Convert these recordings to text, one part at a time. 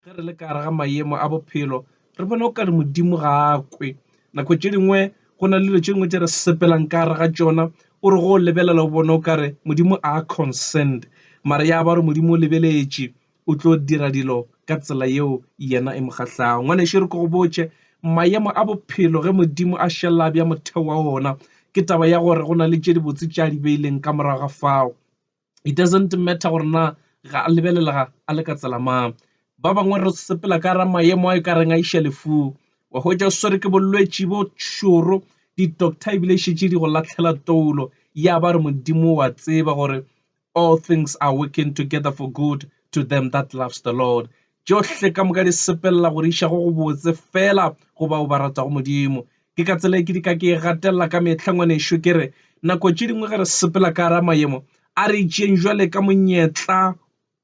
ge re le ka gare ga maemo a bophelo re bona o kare Modimo ga a kwe nako tše dingwe go na le dilo tše dingwe tše re sepelang ka gare ga tšona o re go lebelela o bona o kare Modimo a concerned mara ya ba re Modimo o lebeletše o tlo dira dilo ka tsela yeo yena e mo kgahlang ngwanešo re ko go botše maemo a bophelo ge Modimo a šala bja motheo wa ona ke taba ya gore go na le tše dibotse tša di beileng ka morago ga fao. It doesn't matter gore na ga a lebelela a le ka tsela mang. Ba bangwe re sepela ka ra maemo a ka reng a iša lefu wa hwetša o swere ke bolwetši bo tšhoro di-doctor ebile šetše di go latlhela toulo ya ba re Modimo wa tseba gore all things are working together for good to them that loves the Lord. Tšohle ka moka di sepelela gore iša go go botse fela go bao ba ratago Modimo. Ke ka tsela ke di ka ke gatelela ka mehla ngwanešo ke re nako tše dingwe ge re sepela ka ra maemo a re tšeng jwale ka monyetla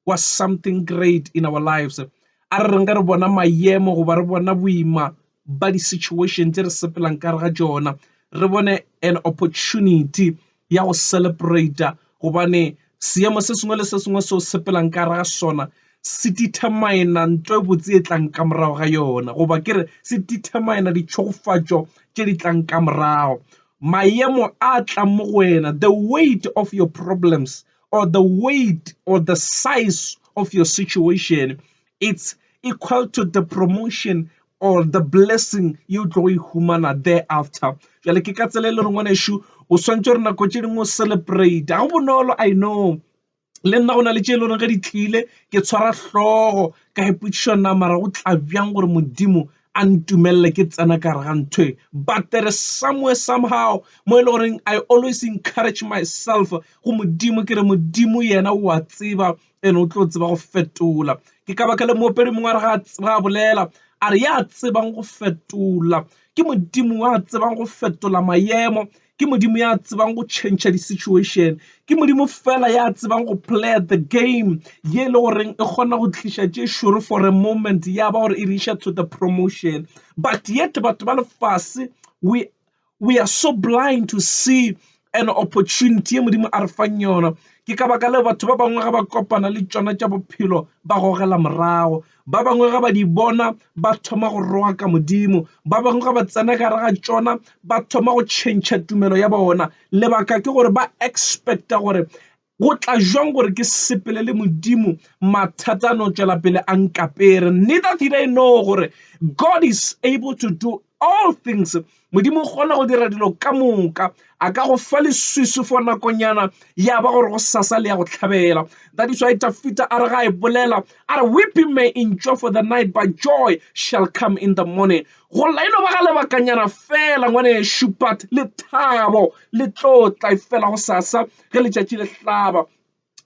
was something great in our lives. A re reng re bona maemo goba re bona boima ba di-situation tše re sepelang ka re ga tšona re bone an opportunity ya go celebrate gobane seemo se sengwe le se sengwe se o sepelang ka re ga sona se determina ntho e botse e tlang ka morago ga yona goba ke re se determina ditšhogofatšo tše di tlang ka morago. Maemo a tlang mo go wena, the weight of your problems or the weight or the size of your situation, it's equal to the promotion or the blessing you tlo e humana thereafter. Jale ke ka tsela le re ngwanešo o swantse re nako tše dingwe o celebrate ga bonolo I know le nna go na le tše e le gore ge di tlile ke tshwara hlogo ka ipotšišana mara go tla bjang gore Modimo a ntumelele ke tsena ka re ga ntho but there is somewhere somehow mo e le goreng I always encourage myself go Modimo ke re Modimo yena o a tseba ene o tlo tseba go fetola ke ka baka le Mopedi mongwe ga bolela a re ya tsebang go fetola ke Modimo wa tsebang go fetola maemo ke Modimo ya tsebang go change di-situation ke Modimo fela ya tsebang go play the game ye le goreng e kgona go tliša tše šoro for a moment ya ba gore e reacha to the promotion but yet batho ba lefase we are so blind to see an opportunity ye Modimo a re fang yona ke ka baka le batho ba bangwe ga ba kopana le tšona tša bophelo ba gogela morago ba bangwe ga ba di bona ba thoma go roga ka Modimo ba bangwe ga ba tsena ka re ga tšona ba thoma go change tumelo ya bona lebaka ke gore ba expecta gore go tla jwang gore ke sepele le Modimo mathata no tšwela pele a nkapere. Neither did I know gore God is able to do all things. Modimo o kgona go dira dilo ka moka a ka go fa leswiswi for nakonyana ya ba gore go sasa le ya go tlhabela. That is why Tafita a re ga e bolela a re weeping may endure for the night but joy shall come in the morning. Go laino ba ga lebakanyana fela ngwanešo but lethabo le tlo tla fela go sasa ge letšatši le hlaba.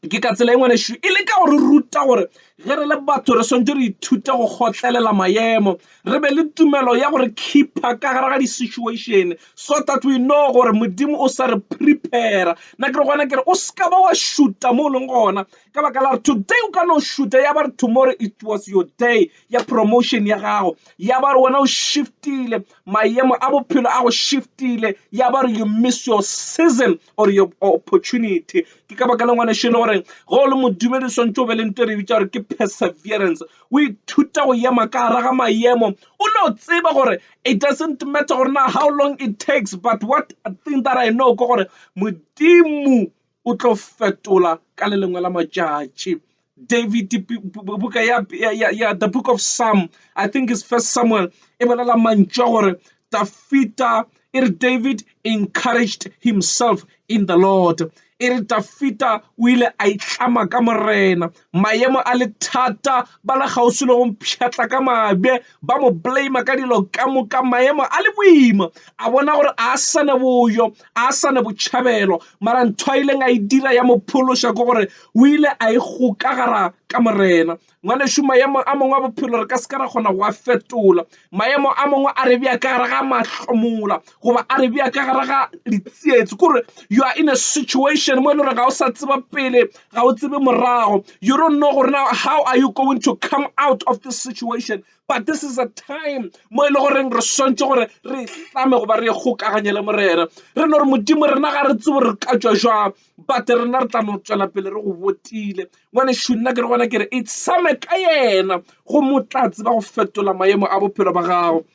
Ke ka tsela e ngwanešo e le ka gore ruta gore ge re le batho re swantse re ithute go kgotlelela maemo re be le tumelo ya gore keepa ka gare ga di-situation so that we know gore Modimo o sa re prepare na ke re gona kere o ska ba wa shoota mo leng gona ka baka la re today o ka no shoota ya ba re tomorrow it was your day ya promotion ya gago ya ba re wena o shiftile maemo a bophelo a go shiftile ya ba re you miss your season or your opportunity ke ka baka la ngwanešo le gore go le modumedi swantse o be le nto re bitša gore ke perseverance o ithuta go ema ka gare ga maemo o no tseba gore it doesn't matter gore na how long it takes but what thing that I know ke gore Modimo o tlo fetola ka le lengwe la matšatši. David buka ya the book of Psalm I think is First Samuel e bolela mantša gore Tafita David encouraged himself in the Lord. Tafita o ile a itlama ka morena maemo a le thata ba la kgauswi le go mpšhatla ka mabe ba mo blame ka dilo ka moka maemo a le boima a bona gore a sana boyo a sana botšhabelo mara ntho a ileng a e dira ya mo phološa ke gore o ile a e gokagara ka morena ngwanešo maemo a mangwe a bophelo re ka se ka ra kgona go a fetola maemo a mangwe a re bea ka gare ga mahlomola goba a re bea ka gare ga ditsietsi kore you are in a situation situation mo le re ga o sa tseba pele ga o tsebe morago. You don't know gore now how are you going to come out of this situation, but this is a time mo le goreng re swantse gore re tlame go ba re gokaganye le morena re no re modimo rena ga re tsebe re ka tswa jwang, but rena re tla no tswela pele re go botile ngwane shunna ke re gona kere it's same ka yena go motlatsi ba go fetola maemo a bophelo ba gago.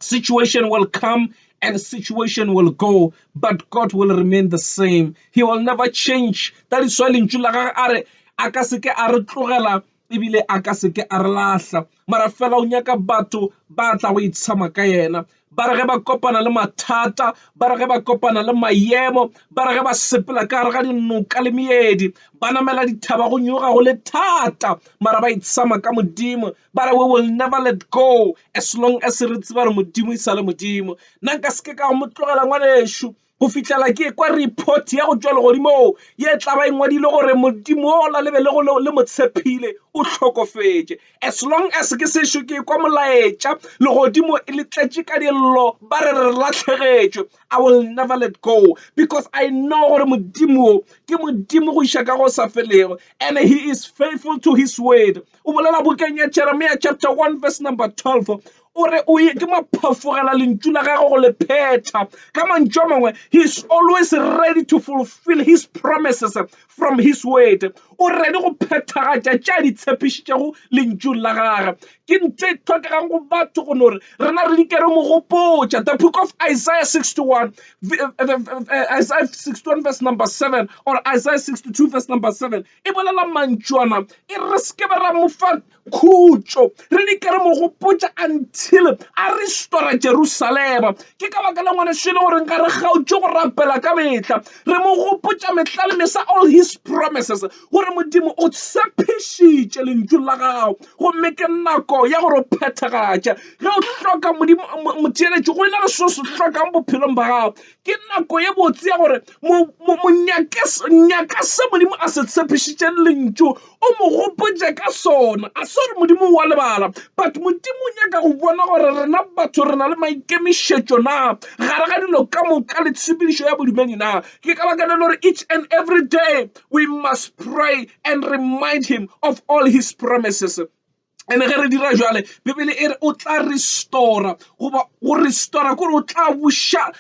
Situation will come and situation will go, but God will remain the same. He will never change. That is why lentswe la gagwe a re a ka seke a re tlogela ebile a ka seke a re lahla, mara fela o nyaka batho ba tla go itshama ka yena, ba re ge ba kopana le mathata, ba re ge ba kopana le maemo, ba re ge ba sepela ka gare ga dinoka le meedi, ba namela dithaba go nyoga go le thata, mara ba itshama ka modimo, ba re we will never let go as long as re tseba re modimo e sa le modimo. Nna nka seke ka go mo tlogela ngwaneso go fitlhela ke kwa report ya go tswa legodimo ye tla ba engwadile gore modimo o la lebe le motshepile o tlhokofetse. As long as ke sešo ke kwa molaetša legodimo le tletše ka dillo ba re re latlhegetswe, I will never let go because I know gore modimo ke modimo go iša ka go sa felego, and he is faithful to his word. O bolela bukeng ya Jeremiah chapter 1 verse number 12 ore o ye ke maphafogela lentšu la gagwe go le phetha ka mantšu a mangwe. He is always ready to fulfill his promises from his word. O ready go phethagatša tša ditshepišitšego lentšung la gagwe. Ke ntho e tlhokegang go batho go no re rena re dikere mo gopotša. The book of Isaiah 61 Isaiah 61 verse number 7 or Isaiah 62 verse number 7 e bolela mantšwana e re seke be ra mo fa khutšo, re dikere mo gopotša until a restore Jerusalem. Ke ka baka la ngwane šele gore nka re gautše go rapela ka metla re mo gopotša metla le mesa all his promises gore modimo o tshepišitše lentšu la gago gomme ke nako ya gore o phethagatša ge o hloka modimo motheeletši go ena le seo se hlokang bophelong ba gago. Ke nako ye botse ya gore nyaka se modimo a se tshepišitše lentšu o mo gopotše ka sona, a se gore modimo wa lebala, but modimo o nyaka go bona gore rena batho re na le maikemišetšo na gare ga dilo ka moka le tshepedišo ya bodumedi na. Ke ka baka le gore each and every day we must pray and remind him of all his promises. And ge re dira jwale bibele e re o tla restora goba go restora kore o tla buša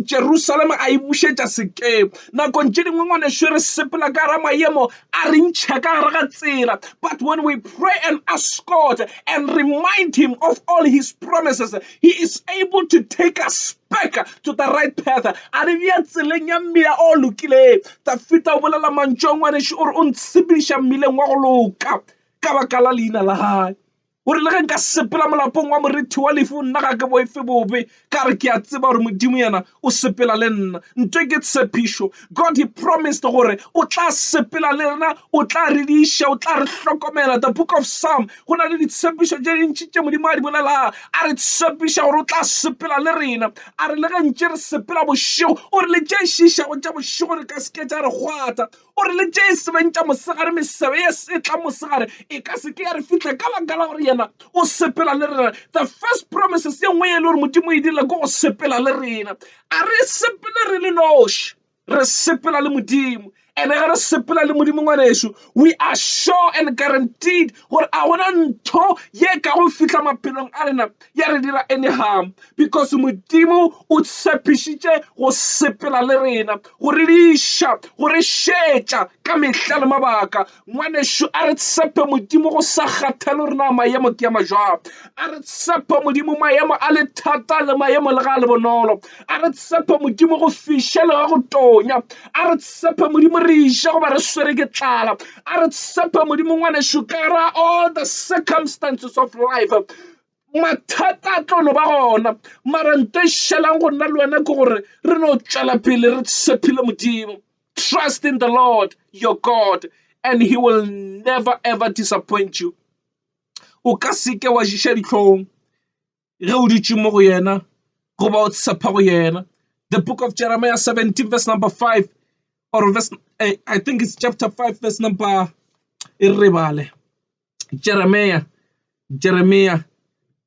Jerusalem a e bušetša sekeng. Nakong tše dingwe ngwaneso re sepela ka ra maemo a re ntšha ka gare ga tsela, but when we pray and ask God and remind him of all his promises, he is able to take us back to the right path. A re bea tseleng ya mmila o lokileng. Tafita o bolela mantšu a ngwaneso ore o ntshepediša mmileng wa go loka ka baka la leina la hae. Ore le ge nka sepela molapong wa morithi wa lefu nna ga ke boefe bobe ka re ke a tseba gore modimo yena o sepela le nna. Ntho ke tshepišo. God he promised gore o tla sepela le rena, o tla re diša, o tla re hlokomela. The book of Psalm go na le ditshepišo tše dintši tše modimo a di bolela a re tshepiša gore o tla sepela le rena. A re le ge ntše re sepela bošego ore le tše šišago tša bošego re ka seke tša re hwata, ore le tše e sebentša mosegare mesebe e tla mosegare e ka seke ya re fitlha ka baka la gore yena o sepela le rena. The first promises ye nngwe ye le gore modimo e dile ko go sepela le rena. A re sepele re le noši, re sepela le modimo. And ge re sepela le modimo ngwaneso, we are sure and guaranteed gore a gona ntho ye ka go fitlha maphelong a rena ya re dira anyhow, because modimo o tshepišitše go sepela le rena, go re diša, go re šetša ka mehla le mabaka. Ngwaneso a re tshepe modimo go sa kgathale gore na maemo ke ya majwang. A re tshepe modimo maemo a le thata le maemo le ga le bonolo. A re tshepe modimo go fiša le ga go tonya. A re tshepe modimo re iša goba re swere ke tlala. A re tshepe modimo ngwaneso ka gara all the circumstances of life mathata a tlo no ba gona, mara nto e šelang go nna le wena ke gore re no tšwela pele re tshepile modimo. Trust in the Lord your God and he will never ever disappoint you. O ka seke wa šiša dihlong ge o dutše mo go yena goba o tshepa go yena. The book of Jeremiah 17 verse number 5 or verse I think it's chapter 5 verse number Jeremiah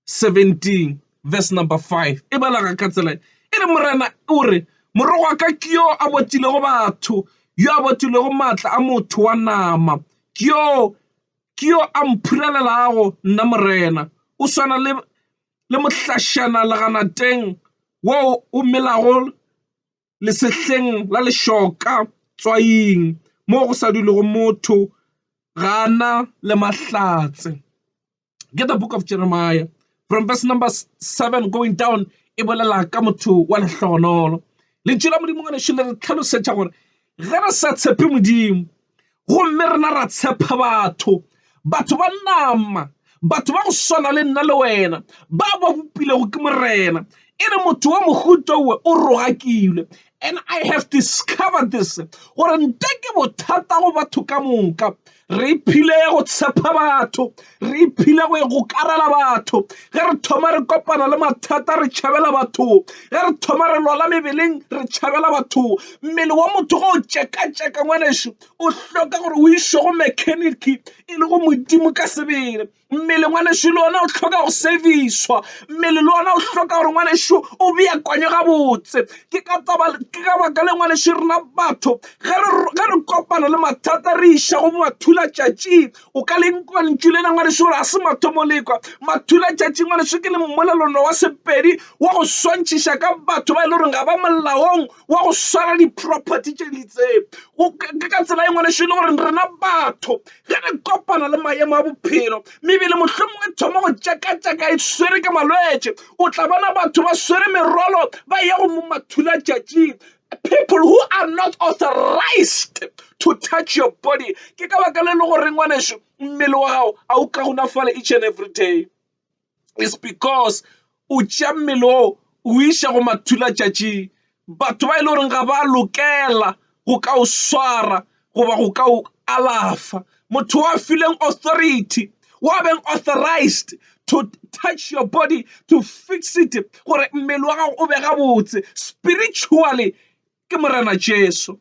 17 verse number 5 e balaga ka tsela e re morena o re morogo wa ka ke yo a botile go batho yo a botilego maatla a motho wa nama, ke yo a mphulalelago nna morena. O swana le mohlašana leganateng wo o melago lesehleng la lešoka tswaing, mo go sa dulego motho gana le mahlatse. Get the book of Jeremiah from verse number 7 going down. E bolela ka motho wa lehlohonolo. Lentšu la Modimo ngwanešo le re tlhalosetša gore ge re sa tshepe Modimo, gomme rena ra tshepa batho ba nama, batho ba go swana le nna le wena, ba bopilego ke morena, e re motho wa mohuta owe o rogakilwe. And I have discovered this, gore nte ke bothata go batho ka moka. Re iphile go tshepa batho, re iphile go karela batho, ge re thoma re kopana le mathata re tšhabela batho, ge re thoma re lwala mebeleng re tšhabela batho. Mmele wa motho go o tšeka ngwanešo o hloka gore o iše go mekheniki e le go Modimo ka sebele. Mmele ngwanešo le ona o hloka go servišwa, mmele le ona o hloka gore ngwanešo o beakanywe gabotse. Ke ka baka le ngwanešo rena batho ge re kopana le mathata re iša go mathula tšatši. O ka lenkwa lentšu lena ngwanešo gore a se mathomo lekwa mathula tšatši ngwanešo ke le mmolelano wa sepedi wa go swantšhiša ka batho ba e le gore ga ba molaong wa go swara di-property tše ditseng. Ke ka tsela e ngwanešo e le gore rena batho ge re kopana le maemo a bophelo, mebele mohlomongwe thoma go tšaka e swere ke malwetše, o tla bona batho ba swere merwalo ba ya go mo mathula tšatšing. People who are not authorized to touch your body. Ke ka baka le gore ngwanešo mmele wa gago a o ka gonafala each and every day. It's because o tšea mmele o iša go mathula tšatšing. Batho ba e le gore ga ba lokela go ka o swara goba go ka o alafa. Motho wa fileng authority, wa beng authorized to touch your body, to fix it, gore mmele wa gago o be gabotse spiritually, ke morena Jesu.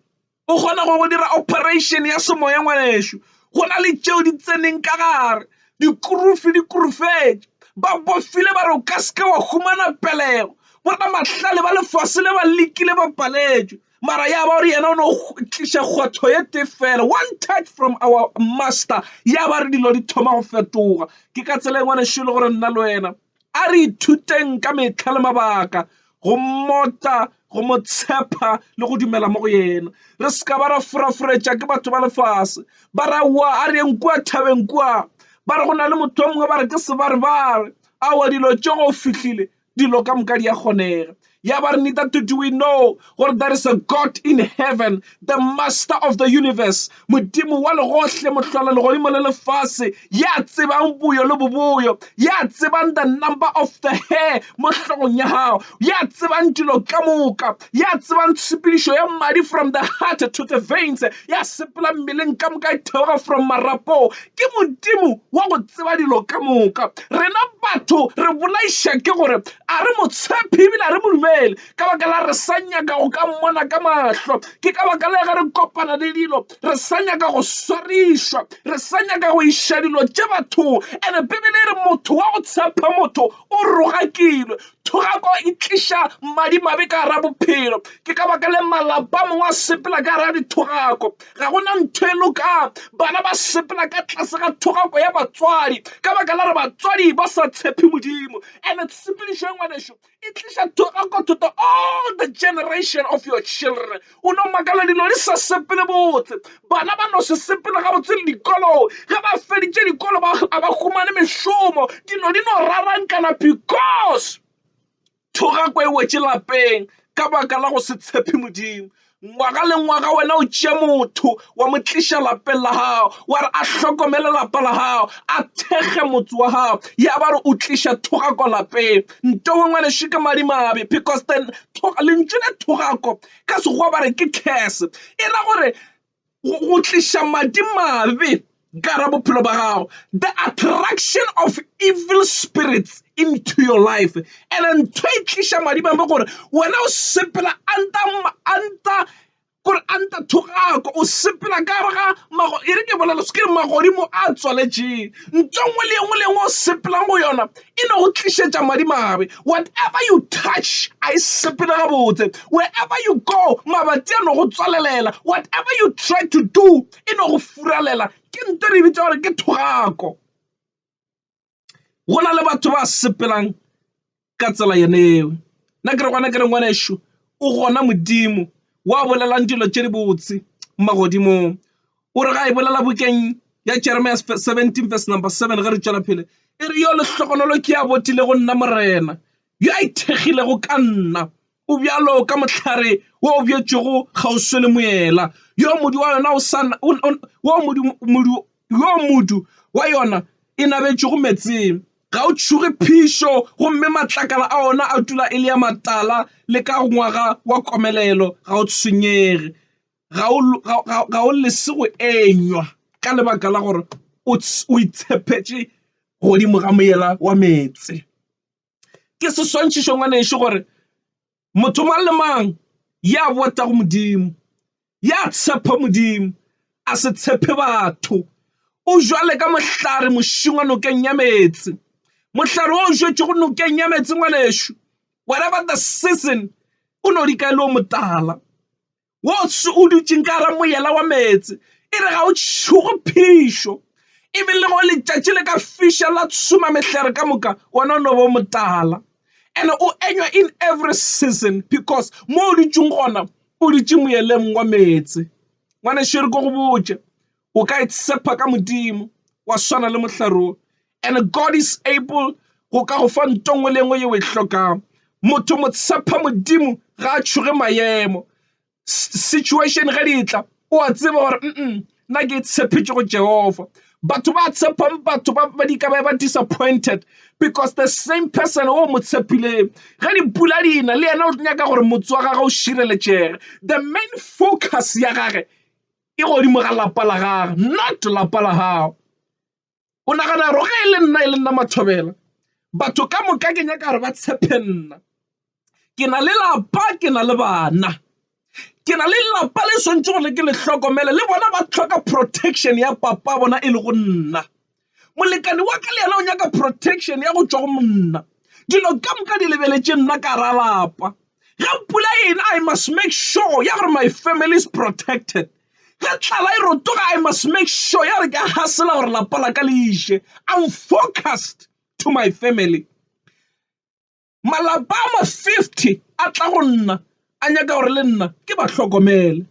O kgona go dira operation ya semoya ngwanešo. Go na le tšeo di tseneng ka gare, dikurufetše ba bofile ba re o ka seke wa humana pelego. Bona mahlale ba lefase le ba lekile ba paletšwe, mara ya ba gore yena o no tliša kgotho ye tefela. One touch from our master, ya ba re dilo di thoma go fetoga. Ke ka tsela ngwanešo le gore nna le wena a re ithuteng ka metlha le mabaka go mmota, go mo tshepa le go dumela mo go yena. Re ska ba ra furafuretša ke batho ba lefase ba ra wa a re nkwa thabeng kwa, ba re go na le motho wa mongwe ba re ke sebarebare. Awa dilo tšo go fihlile dilo ka moka di a kgonega. Ya ba re neither do we know gore there is a God in heaven, the master of the universe, Modimo wa legohle mohlola legodimo le lefase, ya tsebang boyo le boboyo, ya tsebang the number of the hair mo hlogong ya hao, ya tsebang dilo ka moka, ya tsebang tshepedišo ya madi from the heart to the veins, ya sepela mmeleng ka moka e theoga from marapo. Ke Modimo wa go tseba dilo ka moka. Rena batho re bolaiša ke gore a re motshepi ebile a re modumedi, ka baka la re sa nyaka go ka mmona ka mahlo. Ke ka baka la ge re kopana le dilo re sa nyaka go swarišwa, re sa nyaka go iša dilo tše batho. And Bibele e re motho wa go tshepa motho o rogakilwe. Thogako e tliša madimabe ka gara bophelo. Ke ka baka le malapa mongwe a sepela ka gara dithogako, ga gona ntho e lokang. Bana ba sepela ka tlase ga thogako ya batswadi ka baka la re batswadi ba sa tshepe Modimo. And tshepedišo e ngwanešo e tliša thogako to all the generation of your children. O no makala dilo di sa sepele botle, bana ba no se sepela gabotse le dikolong. Ge ba feditše dikolo a ba humane mešomo, dilo di no rarankana because thogako e wetše lapeng ka baka la go se tshepe Modimo. Ngwaga le ngwaga wena o tšea motho wa mo tliša lapeng la hao, wa re a hlokomele lapa la hao, a thekge motse wa hao, ya ba re o tliša thogako lapeng. Nto we ngwanešo ke madimabe because then lentšu le thogako ka sekgowa ba re ke curse, e la gore go tliša madimabe ka gara bophelo ba gago, the attraction of evil spirits into your life. And ntho e tliša madimabe gore wena o sepela anta gore anta thogako o sepela ka ga mago e re ke bolela se ke magodimo a tswaletšeng ntongwe le engwe le engwe o sepelang go yona e ne go tlišetša madimabe. Whatever you touch I sepela gabotse, wherever you go mabati a no go tswalelela, whatever you try to do e no go furalela. Ke nto re bitša gore ke thogako. Go na le batho ba sepelang ka tsela yeneo. Nna ke re gona ke re ngwanešo o gona Modimo wa bolelang dilo tše di botse magodimong. O re ga e bolela bukeng ya Jeremiah 17 verse number 7 ga re tšwela phele e re yo lehlogonolo ke ya botile go nna morena yo a ithekgilego ka nna o bjalo ka mohlare wo o bjetšego kgauswe le moela yo modu wa yona o sana yo modu wa yona e nabetšego metseng ga o tšhoge phišo gomme matlakala a ona a tula e le ya matala le ka ngwaga wa komelelo ga o tshwenyege ga o lese go enywa ka lebaka la gore o itshepetše godimo ga moela wa metse. Ke seswantšhišo ngwanešo gore motho mang le mang ya botago Modimo ya tshepa Modimo a se tshepe batho o jwale ka mohlare mošingwa nokeng ya metse. Mohlare o jwetšego nokeng ya metse ngwanešo, whatever the season o no di ka ile o motala wo o dutšeng ka gara moela wa metse e re ga o tšhogo phišo even le go letšatši le ka fiša la tsoma mehlare ka moka wona o no bo motala and o enywa in every season because mo o dutšeng gona o dutše moeleng wa metse. Ngwanešo re ko go botše o ka itshepa ka Modimo wa swana le mohlare and God is able go ka go fa ntongwe le engwe ye o e hlokang. Motho mo tshepa Modimo ga a tšhoge maemo situation ga di tla o a tseba gore nna ke tshepetše go Jehova. Batho ba tshepang batho ba di ka ba disappointed because the same person o mo tshepileng ga di pula dina le yena o nyaka gore motse wa gagwe o šireletšege. The main focus ya gage e godimo ga lapa la gagwe not lapa la gago. O nagana ro ga e le nna Mathobela batho ka moka ke nyaka gore ba tshepe nna. Ke na le lapa, ke na le bana, ke na le lapa le swantse gore ke le hlokomele le bona ba tlhoka protection ya papa bona e le go nna. Molekane wa ka le yena o nyaka protection ya go tšwa go monna. Dilo ka moka di lebeletše nna ka ra lapa. Ga pula ena I must make sure ya gore my family is protected. Ga tlala e rotoga I must make sure ya re ka hasela gore lapa la ka le iše. I'm focused to my family. Malapa a 50 a tla go nna a nyaka gore le nna ke ba hlokomele.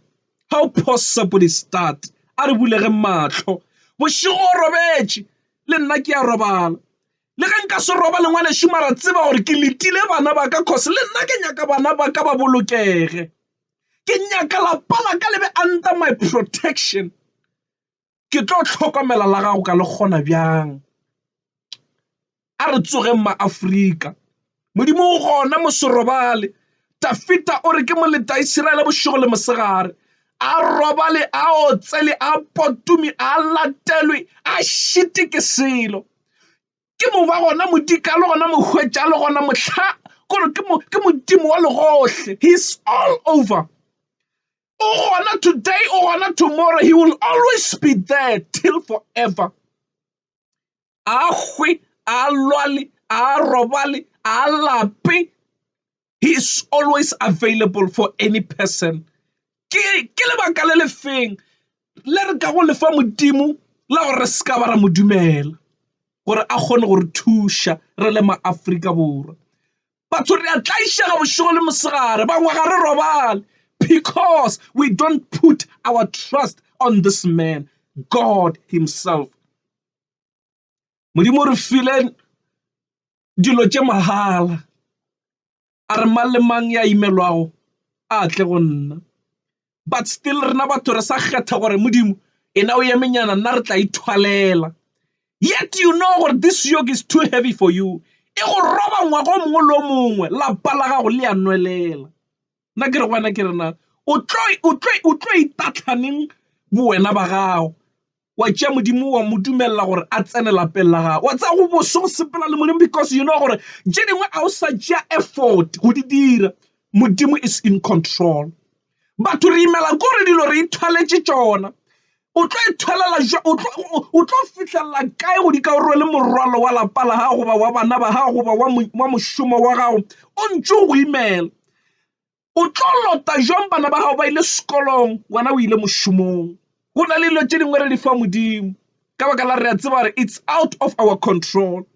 How possible is that? A re bulege matlho bošigo o robetše le nna ke a robala le ge nka se roba le ngwane šoma ra tseba gore ke letile bana ba ka cause le nna ke nyaka bana ba ka ba bolokege. Ke nyaka lapa la ka le be under my protection. Ke tlo tlhokomela la gago ka le gona bjang. A re tsogeng ma-Afrika Modimo o gona mo se robale. Tafita o re ke moleta Israele bošigo le mosegare a robale a otsele a potumi a latelwe a šite ke selo. Ke mo ba gona modika le gona mohwetša le gona mohla gore ke Modimo wa legohle. He's all over. O gona today o gona tomorrow. He will always be there till forever. A hwe a lwale a robale a lape, he is always available for any person. Ke lebaka le lefeng le re ka go lefa Modimo la gore se ka ba ra modumela gore a kgone gore thuša re le ma-Afrika Borwa. Batho re a tlaišega bošigo le mosegare bangwe ga re robale because we don't put our trust on this man, God himself. Modimo re file dilo tše mahala a re mang le mang ya imelwago a tle go nna. But still rena batho re sa kgetha gore Modimo ena o yemenyana nna re tla ithwalela. Yet you know gore this yoke is too heavy for you. E go roba ngwaga mongwe le mongwe lapa la gago le a nwelela. Nna ke re gwana ke rena o tlo itatlhaneng bowena ba gago wa tšea Modimo wa modumela gore a tsene lapeng la gago wa tsa go bose go sepela le Modimo because you know gore tše dingwe a o sa tšea effort go di dira. Modimo is in control. batho re imela gore dilo re ithwaletše tšona o tlo ithwalela o tlo fitlhelela kae go di ka o rwele morwalo wa lapa la gago goba wa bana ba gago goba wa mošomo wa gago o ntse o go imela o tlo lota jang bana ba gago ba ile sekolong wena o ile mošomong go na le dilo tše dingwe re di fa Modimo ka baka la re a tseba gore it's out of our control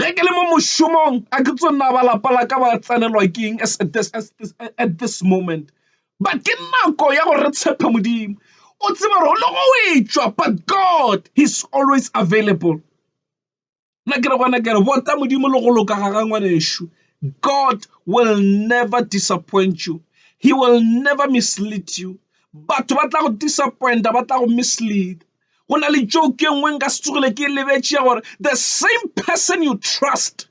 ge ke le mo mošomong a ke tso nna ba lapa la ka ba tsenelwa keng at this moment but ke nako ya gore re tshepe Modimo o tseba gore le go e tšwa but God he's always available na ke re gona ke re bota Modimo le go loka ga ngwanešo God will never disappoint you. He will never mislead you. Batho ba tla go disappointa ba tla go mislead. Go na le joke engwe nka se tsogile ke lebetše ya gore the same person you trust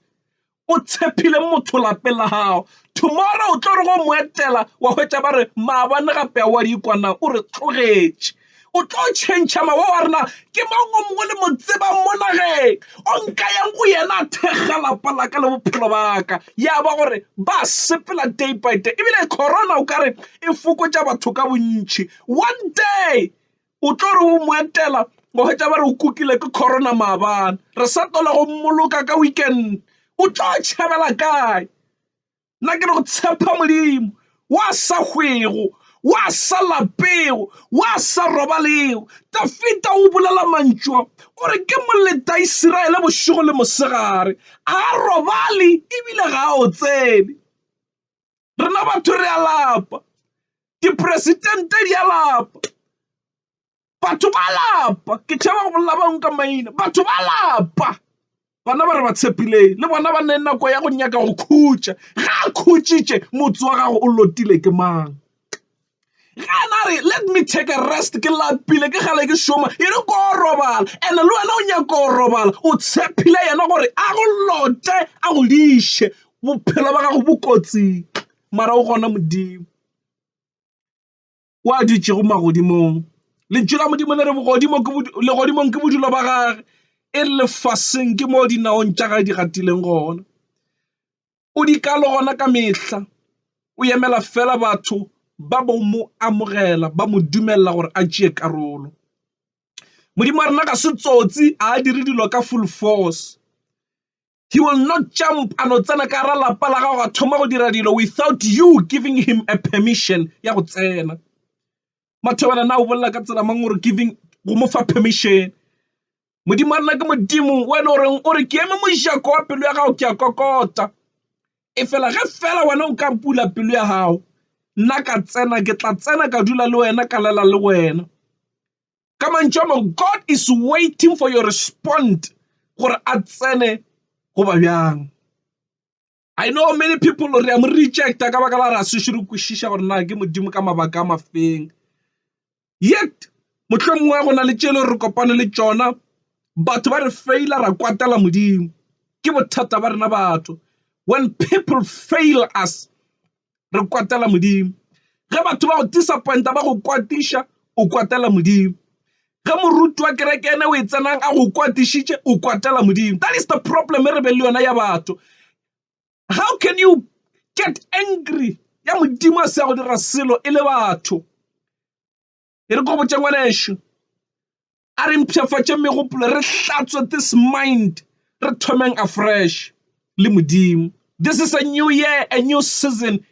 o tshepile motho lapeng la gago tomorrow o tlo re go mo etela wa hwetša ba re maabane gape wa di ikwana o re tlogetše o tlo tšhentšha mawa wa rena ke mangwe mongwe le mo tseba monageng o nka yang go yena a thekga lapa la ka le bophelo baka ya ba gore ba sepela day by day ebile corona o kare e fokotša batho ka bontši one day o tlo re o mo etela go hwetša ba re o kukile ke corona maabane re sa tola go mmoloka ka weekend o tlo tšhabela kae nna ke re go tshepa Modimo wa sa hwego wa sa lapego wa sa robalego Dafita o bolela mantšwa o re ke moleta Iseraele bošego le mosegare a robale ebile ga o tsebe rena batho re a lapa dipresidente di a lapa batho ba lapa ke tšhaba go bolela bangwe ka maina batho ba lapa bana ba re ba tshepileng le bona ba ne nako ya go nyaka go khutša ga a khutšitše motse wa gago o lotile ke mang let me take a rest ke lapile ke gale ke šoma e re ko robala and le wena o nyaka go robala o tshepile yena gore a go lote a go liše bophelo ba gago bo kotsing mara o gona Modimo wa dutše go magodimong lentswe la Modimo le re legodimong ke bodulo ba gage e lefaseng ke mo dinaong tša ga di gatileng gona o di ka le gona ka mehla o emela fela batho ba bo mo amogela ba mo dumella gore a tšee karolo Modimo a rena ka se tsotsi a dire dilo ka full force he will not jump a no tsena ka ra lapa la gago a thoma go dira dilo without you giving him a permission ya go tsena mathobana na o bolela ka tsela mang gore giving go mo fa permission Modimo a rena ke Modimo wena o re ke eme mojako wa pelo ya gago ke a kokota e fela ge fela wena o ka pula pelo ya gago nna ka tsena ke tla tsena ka dula le wena ka lela le wena ka mantšu a mangwe God is waiting for your response gore a tsene go ba bjang I know many people re a mo rejecta ka baka la ra se šire kwešiša gore na ke Modimo ka mabaka a mafeng yet mohlomongwe wa go na le tšelo re kopane le tšona batho ba re faila ra kwatela Modimo ke bothata ba rena batho when people fail us re kwatela Modimo ge batho ba go disappointa ba go kwatiša o kwatela Modimo ge moruti wa kereke ene o e tsenang a go kwatišitše o kwatela Modimo that is the problem e re be le yona ya batho how can you get angry ya Modimo a se ya go dira selo e le batho e re ko botša ngwanešo a re mpšhafatše megopolo re hlatswe this mind re thomeng afresh le Modimo this is a new year a new season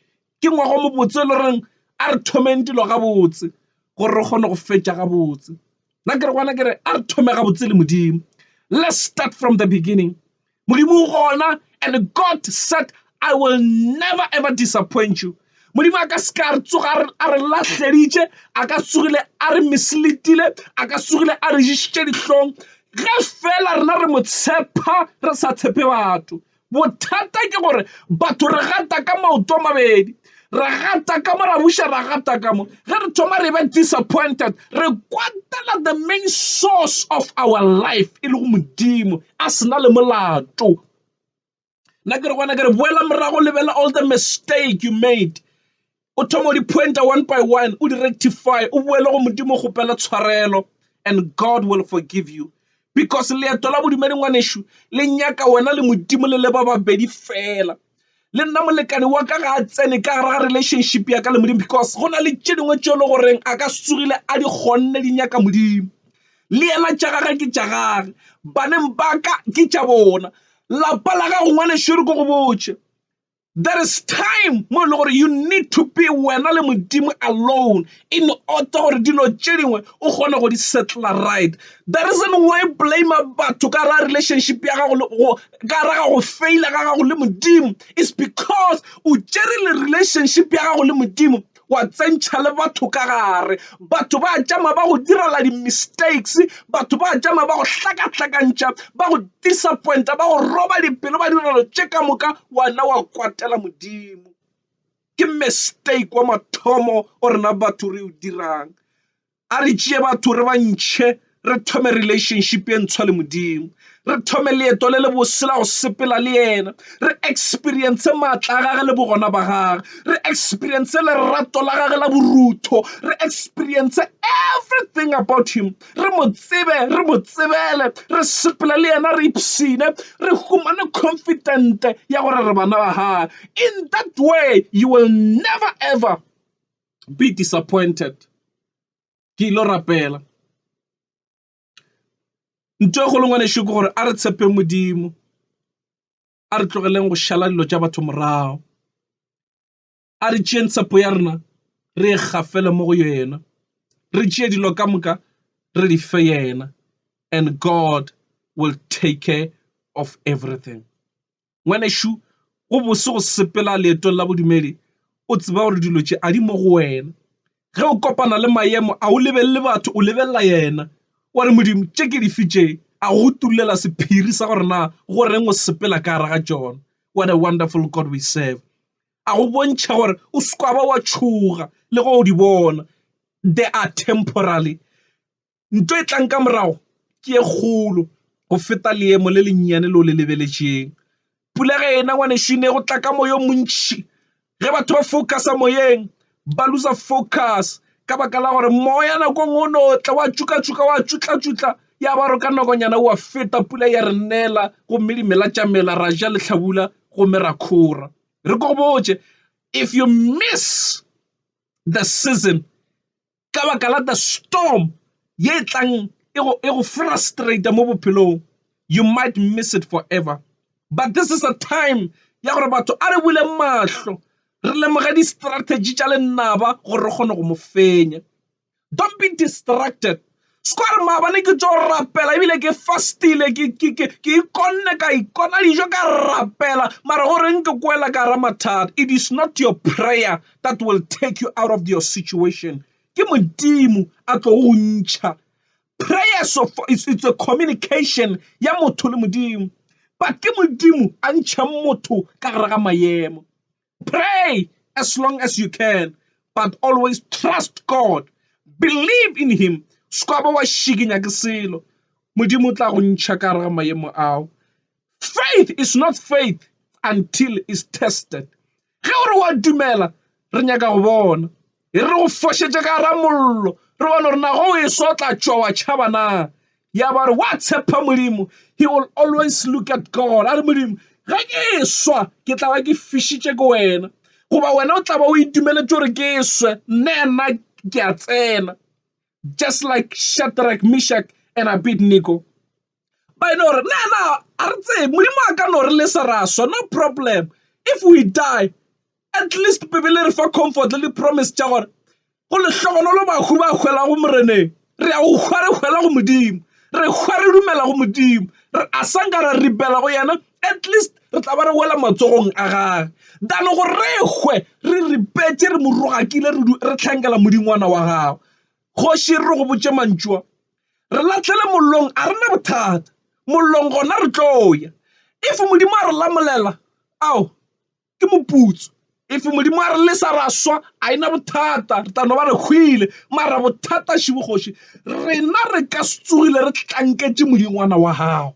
ke ngwaga mo botse le reng a re thomeng dilo gabotse gore re kgone go fetša gabotse nna ke re gona ke re a re thome gabotse le Modimo let's start from the beginning Modimo o gona and God said I will never ever disappoint you Modimo a ka se ka re tsoga a re lahleditše a ka tsogile a re misleadile a ka tsogile a re dišitše dihlong ge fela rena re mo tshepa re sa tshepe batho bothata ke gore batho re gata ka maoto a mabedi re gata ka mo ra buša ra gata ka mo ge re thoma re be disappointed re kwatela the main source of our life e le go Modimo a sena le molato nna ke re gona ke re boela morago lebela all the mistake you made o thoma o di pointer one by one o di rectify o boele go Modimo kgopela tshwarelo and God will forgive you because leeto la bodumedi ngwanešo le nyaka wena le Modimo le ba babedi fela le nna molekane wa ka ga a tsene ka gare ga relationship ya ka le Modimo, because go na le tše dingwe tše e le goreng a ka tsogile a di kgonne di nyaka Modimo. Le yena tša gage ke tša gage, baneng ba ka ke tša bona, lapa la gago ngwanešo re ko go botše. There is time mo e le gore you need to be wena le Modimo alone in order gore dilo tše dingwe o kgone go di settle right. The reason why blame batho ka ra relationship ya gago ka ra go faila ga gago le Modimo is because o tšerile relationship ya gago le Modimo wa tsentšha le batho ka gare. Batho ba tšama ba go direla di-mistakes, batho ba tšama ba go hlakahlakantšha, ba go disappointa, ba go roba dipelo, ba direlo tše ka moka wana wa kwatela Modimo. Ke mistake wa mathomo o rena batho re o dirang. A re tšee batho re ba ntšhe re thome relationship e ntshwa le Modimo, re thome leeto le le bosela go sepela le yena, re experience maatla a gage le bogona ba gage, re experience lerato la gage la borutho, re experience everything about him, re mo tsebele, re sepela le yena, re ipsine, re humane confident ya gore re bana ba gage. In that way you will never ever be disappointed. Ke ilo rapela ntho e kgolo ngwanešo ke gore a re tshepe Modimo, a re tlogeleng go šala dilo tša batho morago, a re tšee tshepo ya rena re e gafele mo go yena, re tšee dilo ka moka re di fe yena, and God will take care of everything. Ngwanešo go bose go sepela leetong la bodumedi o tseba gore dilo tše a di mo go wena. Ge o kopana le maemo a o lebelele batho, o lebelela yena wa re Modimo tše ke di fitše, a go tulela sephiri sa gore na go reng o sepela ka gare ga tšona. What a wonderful God we serve. A go bontšha gore o ska ba wa tšhoga le go o di bona, they are temporary. Ntho e tlang ka morago ke e kgolo go feta leemo le lennyane le o le lebeletšeng. Pula ge ena ngwanešo ne go tla ka moyo montši, ge batho ba focusa moyeng ba losa focus ka baka la gore moya nako ngwe o no tla wa tšuka-tšuka wa tšutla-tšutla, ya ba re ka nakonyana wa feta, pula ya re nela gomme dimela tša mela, ra ja lehlabula gomme ra khora. Re ko go botše, if you miss the season ka baka la the storm ye tlang e go frustrate mo bophelong, you might miss it forever. But this is a time ya gore batho a re bule mahlo, re lemoge di-strategy tša lennaba gore re kgone go mo fenya. Don't be distracted. Skore maabane ke tšo rapela ebile ke fastile, ke ikonne ka ikona dijo ka rapela, mara gore nke kwela ka ra mathata. It is not your prayer that will take you out of your situation. Ke Modimo a tlo go ntšha. Prayer it's a communication ya motho le Modimo, but ke Modimo a ntšha motho ka gare ga maemo. Pray as long as you can, but always trust God. Believe in him. Ska ba wa šikinya ke selo, Modimo tla go ntšha ka gare ga maemo ao. Faith is not faith until it's tested. Ge ore wa dumela, re nyaka go bona, re go fošetše ka gare mollo, re bone gore nago e sotla tšwa wa tšhaba na. Ya ba re wa tshepa Modimo, he will always look at God. A re Modimo ge ke swa ke tla ba ke fišitše ke wena, goba wena o tla ba o itumeletse gore ke swe, nna ke a tsena. Just like Shadrach, Meshach, and Abednego. Ba eno gore na a re tsebe Modimo a ka no re lesa ra swa, no problem. If we die, at least Bibele re fa comfort le promise tša gore go lehlogonolo bahu ba hwela go moreneng, re a go hwa re hwela go Modimo, re hwa re dumela go Modimo, a sanka ra ribela go yena, at least re tla ba re wela matsogong a gage, than go re hwe re ripetse re morogakile re tlhankela Modingwana wa gago. Kgoši re go botše mantšwa, re latlhele mollong a rena bothata, mollong gona re tloya. If Modimo a re lamolela, ao ke moputso. If Modimo a re lesa ra swa, a ena bothata, re tla no ba re hwile, mara bothata šibo kgoši, rena re ka se tsogile re tlanketše Modingwana wa gago.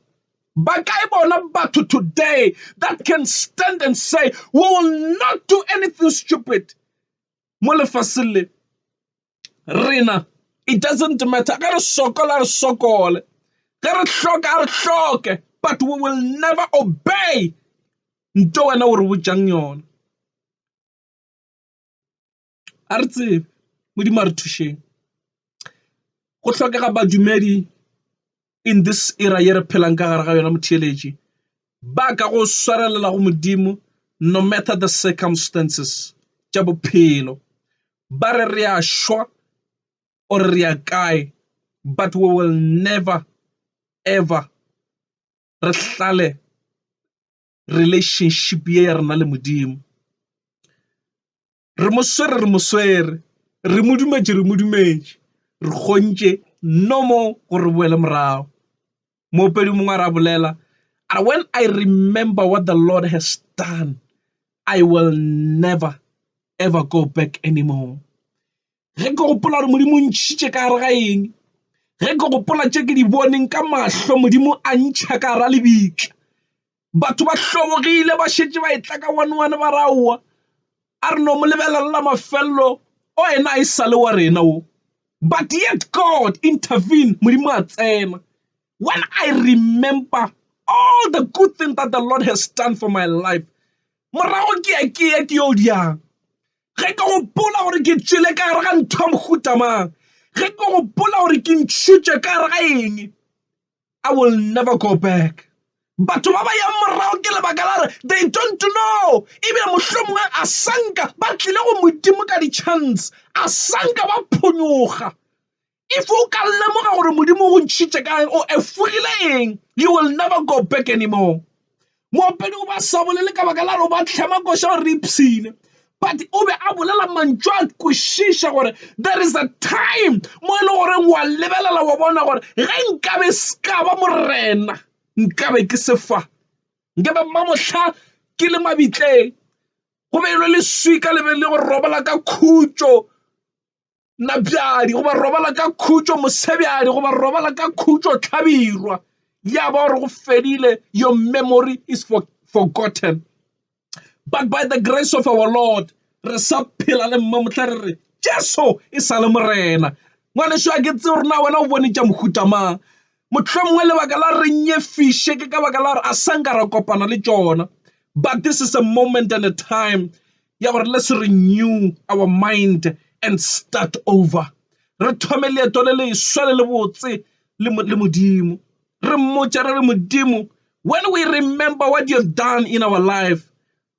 Ba kae bona batho today that can stand and say we will not do anything stupid mo lefaseng le. Rena, it doesn't matter, ge re sokola re sokole, ge re hloka re hloke, but we will never obey nto wena o re botsang yona a re tsebe Modimo a re thušeng go tlhokega badumedi in this era ye re phelang ka gare ga yona motheeletši ba ka go swarelela go Modimo no matter the circumstances tša bophelo ba re a šwa or re a kae but we will never ever re hlale relationship ye ya rena le Modimo re moswere re modumetše re kgontše no mo gore boele morago Mopedi mongwe ra bolela when I remember what the Lord has done I will never ever go back anymore ge ke gopola gore Modimo ntšhitše ka gare ga eng ge ke gopola tše ke di boneng ka mahlo Modimo a ntšha ka gare lebitla batho ba hlobogile ba šetše ba etla ka one ba raowa a re no mo lebelela mafelelo o ena a sa le wa rena o but yet God intervene Modimo a tsena when I remember all the good things that the Lord has done for my life morago ke yo diang ge ke gopola gore ke tšwele ka gare ga ntho mohuta mang ge ke gopola gore ke ntšhutše ka gare ga eng I will never go back batho ba ba yang morago ke lebaka la re they don't know ebile mohlomongwe a sanka ba tlile go Modimo ka di-chance a sanka ba phonyoga if o ka lemoga gore Modimo go ntšhitše ka o efogile eng you will never go back anymore Mopedi o ba sa bolele ka baka la re o ba tlhema koša gore re ipshine but o be a bolela mantšu a kwešiša gore there is a time mo e le gore wa lebelela wa bona gore ge nkabe ska ba morena nkabe ke sefa nkabe mamohla ke le mabitleng go beilwe le swika le be le go robala ka khutšo napjadi go ba robala ka khutšo mosebjadi go ba robala ka khutšo tlhabirwa ya ba gore go fedile your memory is forgotten but by the grace of our Lord re sa phela le mmamotla re re Jesu e sa le morena ngwaneso a ke tse gore na wena o bone tša mohuta mang mohlomongwe lebaka la re nyefiše ke ka baka la re a sanka ra kopana le tšona but this is a moment and a time ya gore let's renew our mind and start over re thome leeto le leswa le botse le Modimo re mmotša re le Modimo when we remember what you have done in our life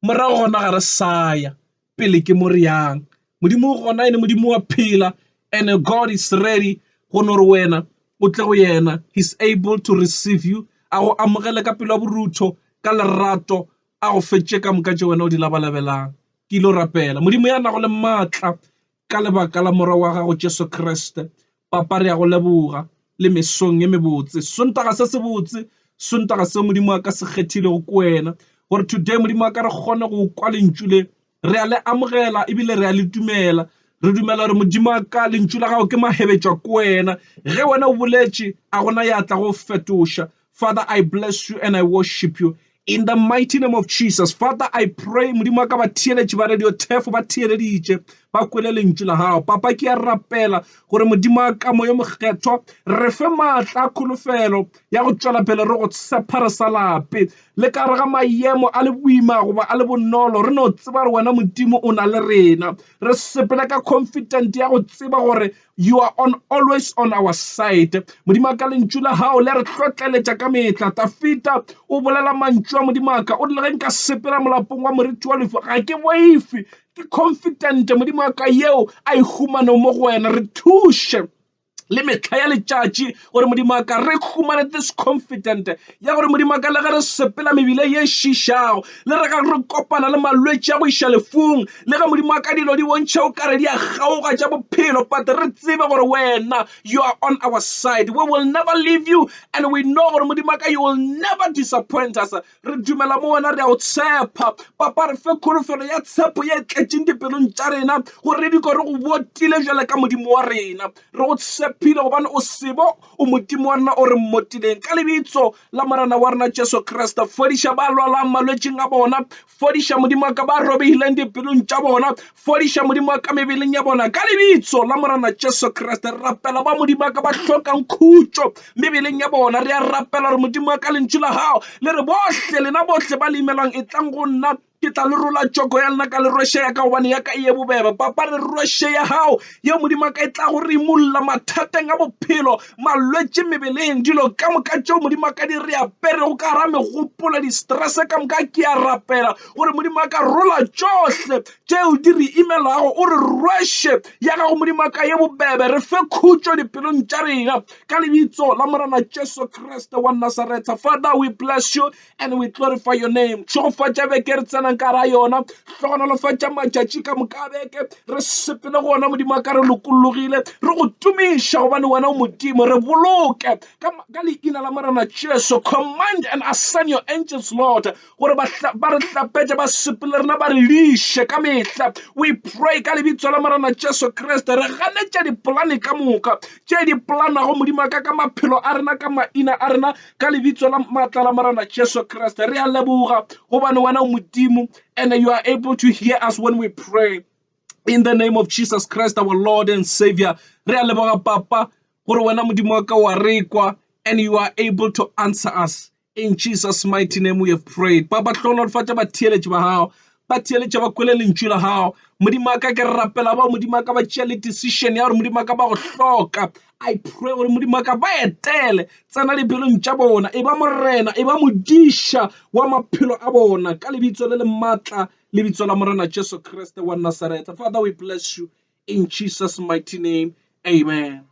morago gona ga re saya pele ke mo re yang Modimo gona ene Modimo wa phela and God is ready go no re wena o tle go yena he's able to receive you a go amogele ka pelo ya borutho ka lerato a go fetše ka moka tše wena o di labalabelang ke ilo rapela Modimo ya nago le maatla ka lebaka la morwa wa gago Jesu Kriste papa re ya go leboga le mesong ye mebotse sontaga se botse sontaga se Modimo a ka se kgethile go kwena gore today Modimo a ka re kgone go kwa lentšu le re a le amogela ebile re a le dumela re dumela gore Modimo a ka lentšu la gago ke mahebetša kwena ge wena o boletše a gona ya tla go fetoša Father I bless you and I worship you in the mighty name of Jesus Father I pray Modimo a ka ba theeletše ba radio thefo ba theeleditše ba kwele lentšu la gago papa ke ya rapela gore Modimo a ka moya mokgethwa re fe maatla a kholofelo ya go tšwela pele re go tshepa re sa lape le ka re ga maemo a le boima goba a le bonolo re no tseba re wena Modimo o na le rena re sepela ka confident ya go tseba gore you are always on our side Modimo a ka lentšu la gago le re tlotleletša ka metla tafita o bolela mantšu a Modimo a ka o le ge nka sepela molapong wa moriti wa lefu ga ke boife ke confident Modimo a ka yeo a ihumane mo go wena re thuše le mehla ya letšatši gore Modimo a ka re humane this confident ya gore Modimo a ka le ge re sepela mebile ye šišago le re ka re kopana le malwetši a go iša lefung le ge Modimo a ka dilo di bontšha o kare di a kgaoga tša bophelo but re tsebe gore wena you are on our side we will never leave you and we know gore Modimo a ka you will never disappoint us re dumela mo wena re a o tshepa papa re fe kholofelo ya tshepo ye tletšeng dipelong tša rena gore re di ko re go botile jale ka Modimo wa rena re go tshepa phela gobane o sebo o modimo wa rena o re mmotileng ka lebitso la morena wa rena Jesu Kriste. Fodiša ba lwalang malwetšeng a bona, fodiša modimo wa ka ba robehileng dipelong tša bona, fodiša modimo wa ka mebeleng ya bona ka lebitso la morena Jesu Kriste. Re rapela ba modimo wa ka ba hlokang khutšo mebeleng ya bona, re a rapela gore modimo wa ka lentšu la hao le re bohle lena bohle ba le imelang e tlang go nna ke tla le rola tšoko ya lena ka lerwešhe ya ka gobane ya ka e ye bobebe. Papa le rwešhe ya hao ye modimo ka e tla go re imolola mathateng a bophelo, malwetše mebeleng, dilo ka moka tšeo modimo ka di re apere go ka gara megopolo di-stress ka moka ke a rapela gore modimo ka rola tšohle tšeo di re imelago o re rwešhe ya gago modimo ka ye bobebe, re fe khutšo dipelong tša rena ka lebitso la morena Jesu Kriste wa Nazareta. Father, we bless you and we glorify your name. Tšhogofatša beke re tsenang ka ra yona, hlogonolofatša matšatši ka moka beke re sepele gona modimo ka re lokologile, re go tumiša gobane wena o modimo, re boloke ka leina la morena Jesu. Command and assign your angels, Lord, gore ba re hlapetše ba sepele rena ba re liše ka mehla. We pray ka lebitso la morena Jesu Kriste, re ganetša dipolane ka moka tše di planago modimo ka maphelo a rena ka maina a rena ka lebitso la maatla la morena Jesu Kriste. Re a leboga gobane wena o modimo and you are able to hear us when we pray. In the name of Jesus Christ, our Lord and Savior, re a leboga Papa gore wena modimo wa ka wa rekwa and you are able to answer us. In Jesus' mighty name we have prayed. Papa hlogonolofatša batheeletši ba hao, ba theeletša ba kwele lentšu la hao modimo ka ke rapela ba modimo ka ba tšea le decision ya gore modimo ka ba go hloka. I pray gore modimo ka ba etele tsena dipelong tša bona, e ba morena, e ba modiša wa maphelo a bona ka lebitso le le maatla lebitso la morena Jesu Kriste wa Nazareta. Father, we bless you in Jesus' mighty name. Amen.